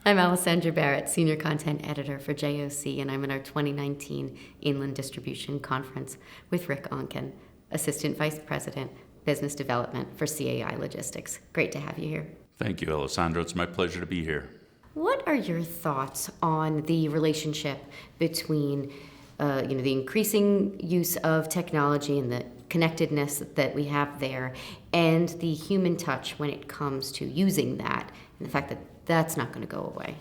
I'm Alessandra Barrett, Senior Content Editor for JOC, and I'm in our 2019 Inland Distribution Conference with Rick Onken, Assistant Vice President, Business Development for CAI Logistics. Great to have you here. Thank you, Alessandro. It's my pleasure to be here. What are your thoughts on the relationship between the increasing use of technology and the connectedness that we have there and the human touch when it comes to using that and the fact that that's not going to go away?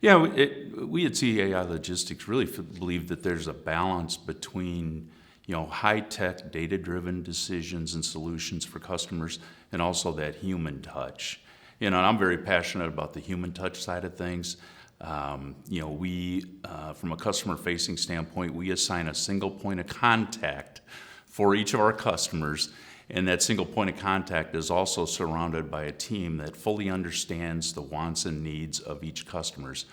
Yeah, we at CAI Logistics really believe that there's a balance between high-tech, data-driven decisions and solutions for customers and also that human touch. And I'm very passionate about the human touch side of things. We, from a customer-facing standpoint, we assign a single point of contact for each of our customers, and that single point of contact is also surrounded by a team that fully understands the wants and needs of each customer's.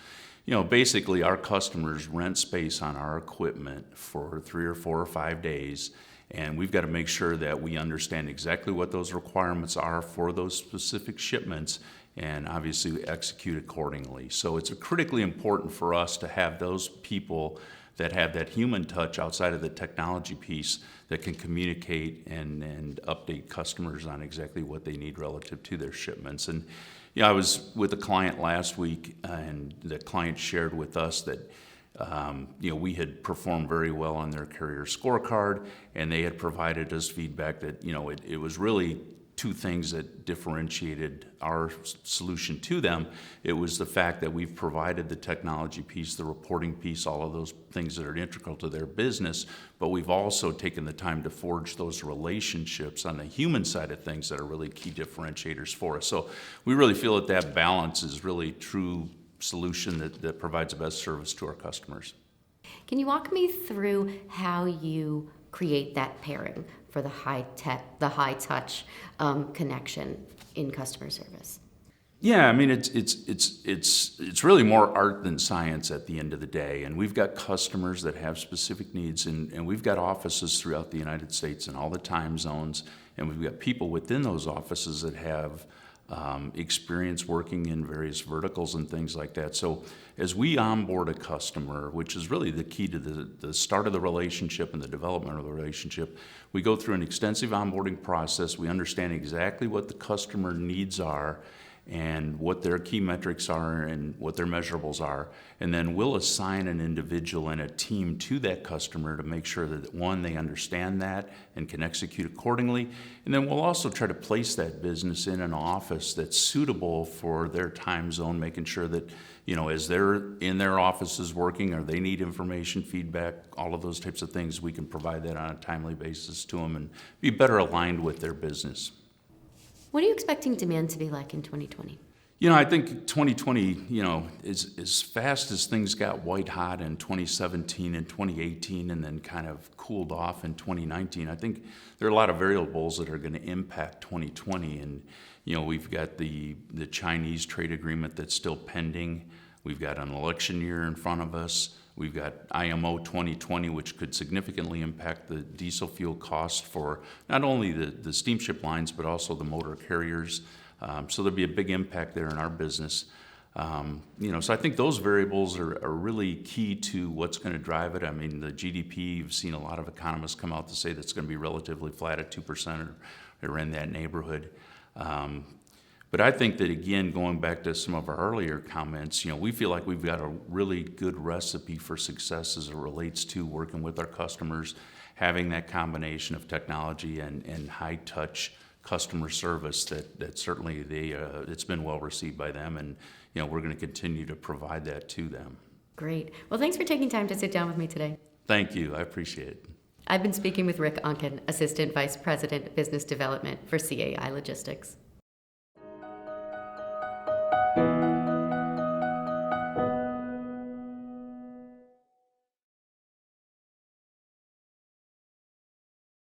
Basically, our customers rent space on our equipment for 3 or 4 or 5 days, and we've got to make sure that we understand exactly what those requirements are for those specific shipments and obviously we execute accordingly. So it's critically important for us to have those people that have that human touch outside of the technology piece that can communicate and update customers on exactly what they need relative to their shipments. And I was with a client last week, and the client shared with us that we had performed very well on their carrier scorecard, and they had provided us feedback that it was really two things that differentiated our solution to them. It was the fact that we've provided the technology piece, the reporting piece, all of those things that are integral to their business, but we've also taken the time to forge those relationships on the human side of things that are really key differentiators for us. So we really feel that balance is really true solution that provides the best service to our customers. Can you walk me through how you create that pairing for the high touch connection in customer service? Yeah, I mean it's really more art than science at the end of the day, and we've got customers that have specific needs, and we've got offices throughout the United States in all the time zones, and we've got people within those offices that have experience working in various verticals and things like that. So as we onboard a customer, which is really the key to the start of the relationship and the development of the relationship, we go through an extensive onboarding process. We understand exactly what the customer needs are and what their key metrics are and what their measurables are. And then we'll assign an individual and a team to that customer to make sure that, one, they understand that and can execute accordingly. And then we'll also try to place that business in an office that's suitable for their time zone, making sure that, as they're in their offices working or they need information, feedback, all of those types of things, we can provide that on a timely basis to them and be better aligned with their business. What are you expecting demand to be like in 2020? I think 2020, as fast as things got white hot in 2017 and 2018 and then kind of cooled off in 2019, I think there are a lot of variables that are going to impact 2020. And, we've got the Chinese trade agreement that's still pending. We've got an election year in front of us. We've got IMO 2020, which could significantly impact the diesel fuel cost for not only the steamship lines, but also the motor carriers. So there'll be a big impact there in our business. So I think those variables are really key to what's going to drive it. I mean, the GDP, you've seen a lot of economists come out to say that's going to be relatively flat at 2% or in that neighborhood. But I think that, again, going back to some of our earlier comments, we feel like we've got a really good recipe for success as it relates to working with our customers, having that combination of technology and high-touch customer service that certainly it's been well received by them, and we're going to continue to provide that to them. Great. Well, thanks for taking time to sit down with me today. Thank you. I appreciate it. I've been speaking with Rick Onken, Assistant Vice President, Business Development for CAI Logistics.